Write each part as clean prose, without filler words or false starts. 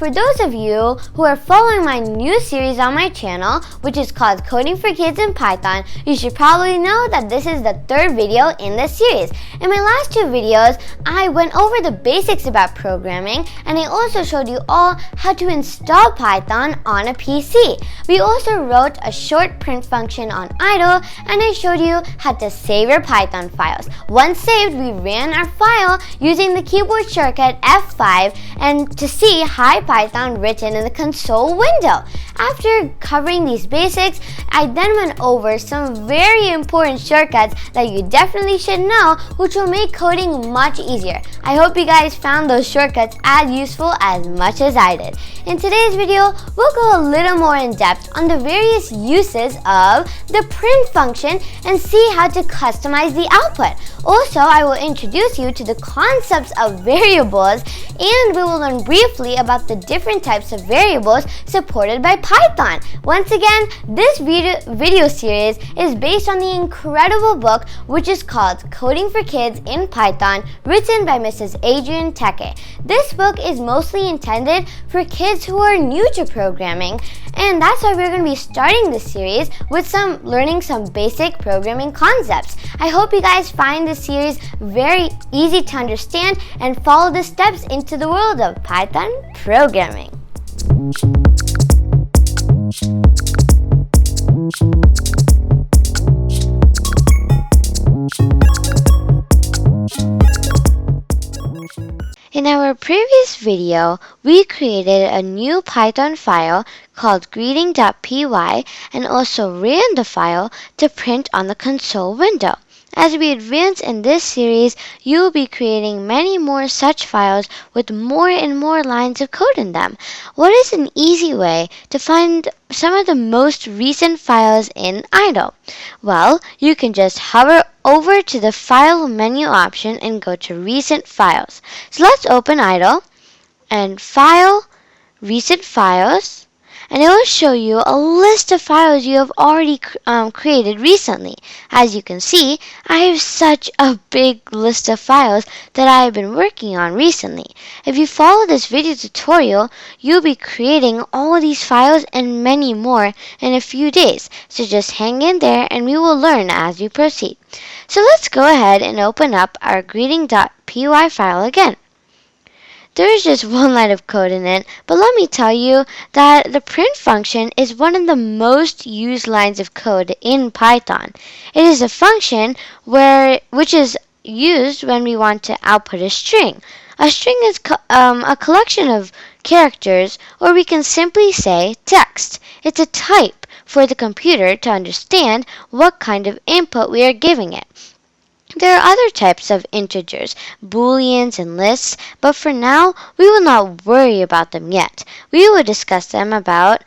For those of you who are following my new series on my channel, which is called Coding for Kids in Python, you should probably know that this is the third video in this series. In my last two videos, I went over the basics about programming, and I also showed you all how to install Python on a PC. We also wrote a short print function on idle, and I showed you how to save your Python files. Once saved, we ran our file using the keyboard shortcut F5 and to see Hi Python written in the console window. After covering these basics, I then went over some very important shortcuts that you definitely should know, which will make coding much easier. I hope you guys found those shortcuts as useful as much as I did. In today's video, we'll go a little more in depth on the various uses of the print function and see how to customize the output. Also, I will introduce you to the concepts of variables, and we will learn briefly about the different types of variables supported by Python. Once again, this video series is based on the incredible book which is called Coding for Kids in Python, written by Mrs. Adrienne Tacke. This book is mostly intended for kids who are new to programming, and that's why we're going to be starting this series with learning some basic programming concepts. I hope you guys find this series very easy to understand and follow the steps into the world of Python programming. In our previous video, we created a new Python file called greeting.py and also ran the file to print on the console window. As we advance in this series, you will be creating many more such files with more and more lines of code in them. What is an easy way to find some of the most recent files in idle? Well, you can just hover over to the File menu option and go to Recent Files. So let's open idle and File, Recent Files, and it will show you a list of files you have already created recently. As you can see, I have such a big list of files that I have been working on recently. If you follow this video tutorial, you'll be creating all of these files and many more in a few days. So just hang in there and we will learn as we proceed. So let's go ahead and open up our greeting.py file again. There is just one line of code in it, but let me tell you that the print function is one of the most used lines of code in Python. It is a function which is used when we want to output a string. A string is a collection of characters, or we can simply say text. It's a type for the computer to understand what kind of input we are giving it. There are other types of integers, booleans and lists, but for now, we will not worry about them yet. We will discuss about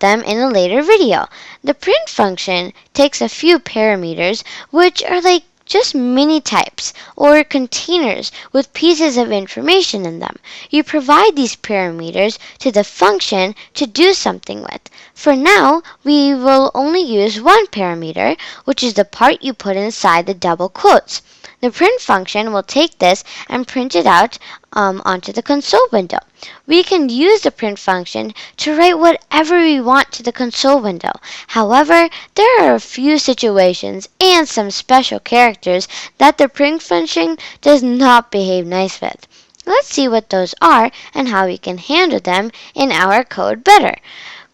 them in a later video. The print function takes a few parameters, which are like just mini types or containers with pieces of information in them. You provide these parameters to the function to do something with. For now, we will only use one parameter, which is the part you put inside the double quotes. The print function will take this and print it out onto the console window. We can use the print function to write whatever we want to the console window. However, there are a few situations and some special characters that the print function does not behave nice with. Let's see what those are and how we can handle them in our code better.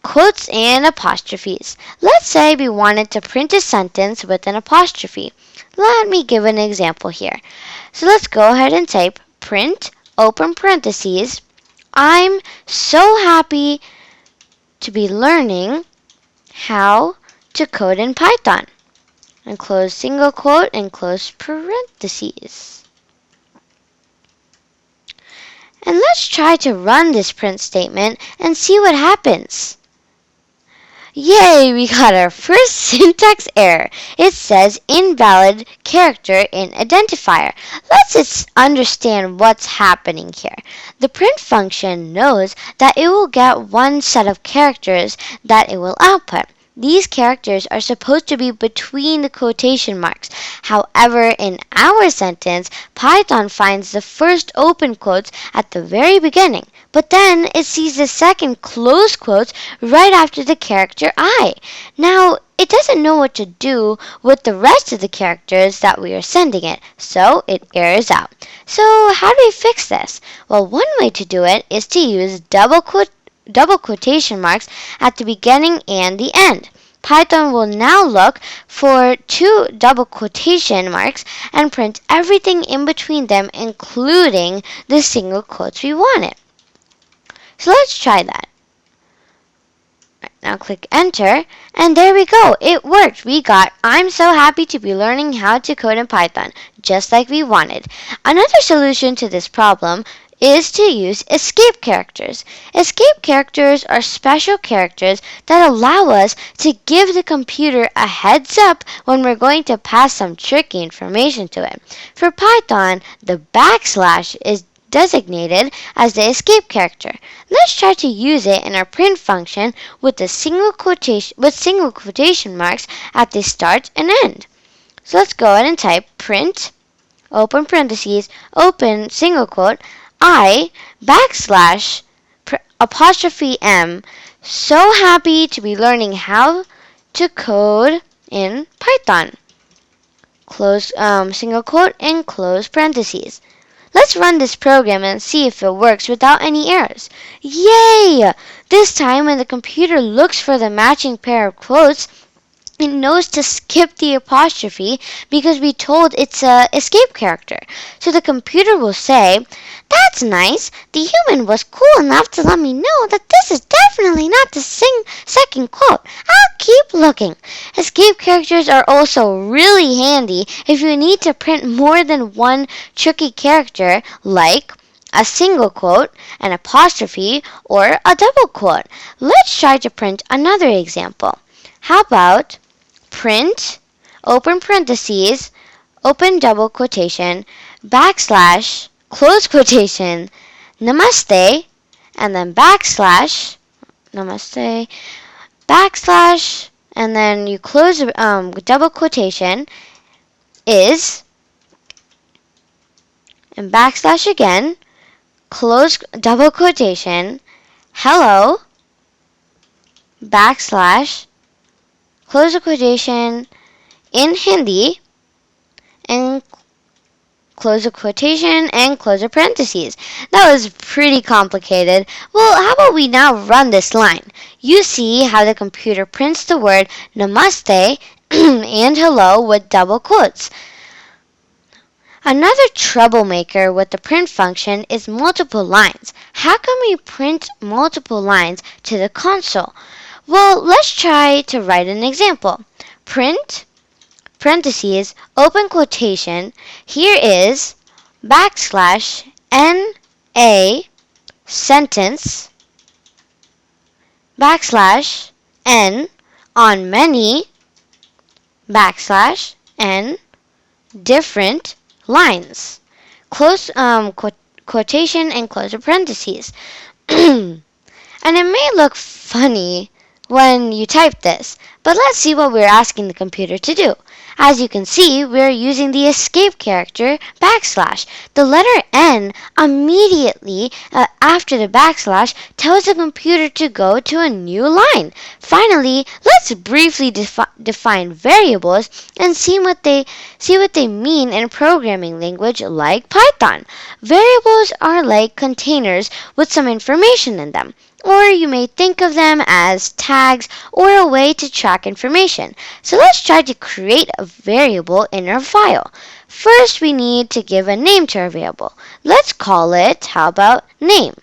Quotes and apostrophes. Let's say we wanted to print a sentence with an apostrophe. Let me give an example here. So let's go ahead and type print, open parentheses, I'm so happy to be learning how to code in Python. And close single quote and close parentheses. And let's try to run this print statement and see what happens. Yay, we got our first syntax error. It says invalid character in identifier. Let's just understand what's happening here. The print function knows that it will get one set of characters that it will output. These characters are supposed to be between the quotation marks. However, in our sentence, Python finds the first open quotes at the very beginning. but then it sees the second close quotes right after the character I. Now, it doesn't know what to do with the rest of the characters that we are sending it, so it errors out. So how do we fix this? Well, one way to do it is to use double quotation marks at the beginning and the end. Python will now look for two double quotation marks and print everything in between them, including the single quotes we wanted. So let's try that. Now click enter, and there we go. It worked. We got, "I'm so happy to be learning how to code in Python," just like we wanted. Another solution to this problem is to use escape characters. Escape characters are special characters that allow us to give the computer a heads up when we're going to pass some tricky information to it. For Python, the backslash is designated as the escape character. Let's try to use it in our print function with single quotation marks at the start and end. So let's go ahead and type print, open parentheses, open single quote, I backslash apostrophe M. So happy to be learning how to code in Python. Close single quote and close parentheses. Let's run this program and see if it works without any errors. Yay! This time when the computer looks for the matching pair of quotes, it knows to skip the apostrophe because we told it's a escape character. So the computer will say, "That's nice. The human was cool enough to let me know that this is definitely not the second quote. I'll keep looking." Escape characters are also really handy if you need to print more than one tricky character, like a single quote, an apostrophe, or a double quote. Let's try to print another example. How about print, open parentheses, open double quotation, backslash, close quotation, namaste, and then backslash, namaste, backslash, and then you close double quotation, is, and backslash again, close double quotation, hello, backslash, close the quotation in Hindi, and close the quotation and close the parentheses. That was pretty complicated. Well, how about we now run this line? You see how the computer prints the word namaste and hello with double quotes. Another troublemaker with the print function is multiple lines. How can we print multiple lines to the console? Well, let's try to write an example. Print, parentheses, open quotation, here is backslash N-A sentence, backslash N on many, backslash N different lines. Close quotation and close the parentheses. And it may look funny when you type this, but let's see what we're asking the computer to do. As you can see, we're using the escape character backslash. The letter N immediately after the backslash tells the computer to go to a new line. Finally, let's briefly define variables and see what they mean in a programming language like Python. Variables are like containers with some information in them. Or you may think of them as tags or a way to track information. So let's try to create a variable in our file. First, we need to give a name to our variable. Let's call it, how about, name.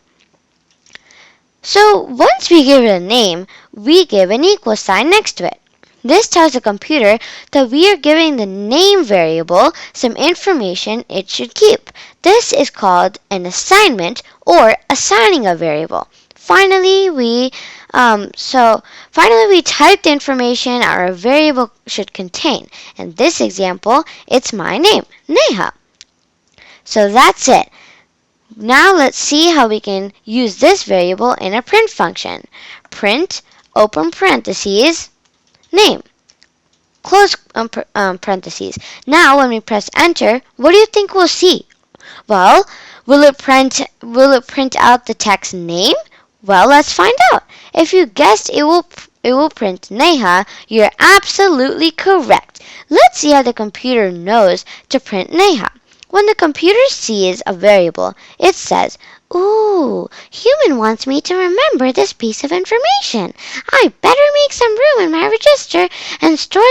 So once we give it a name, we give an equal sign next to it. This tells the computer that we are giving the name variable some information it should keep. This is called an assignment or assigning a variable. Finally, we type the information our variable should contain. In this example, it's my name, Neha. So that's it. Now let's see how we can use this variable in a print function. Print, open parentheses, name, close parentheses. Now when we press enter, what do you think we'll see? Well, will it print out the text name? Well, let's find out. If you guessed it will print Neha, you're absolutely correct. Let's see how the computer knows to print Neha. When the computer sees a variable, it says, "Ooh, human wants me to remember this piece of information. I better make some room in my register and store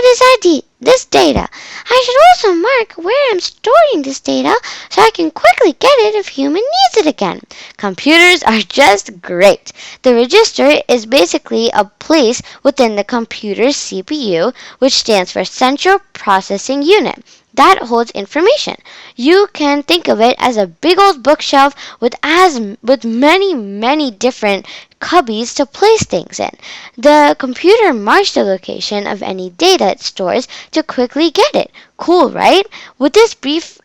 this data. I should also mark where I'm storing this data so I can quickly get it if human needs it again." Computers are just great. The register is basically a place within the computer's CPU, which stands for Central Processing Unit, that holds information. You can think of it as a big old bookshelf with many different cubbies to place things in. The computer marks the location of any data it stores to quickly get it. Cool, right? With this brief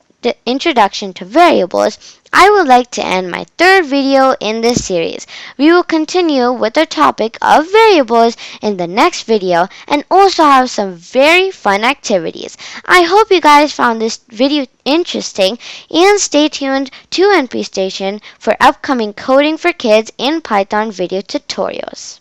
introduction to variables, I would like to end my third video in this series. We will continue with the topic of variables in the next video and also have some very fun activities. I hope you guys found this video interesting and stay tuned to NPStation for upcoming coding for kids in Python video tutorials.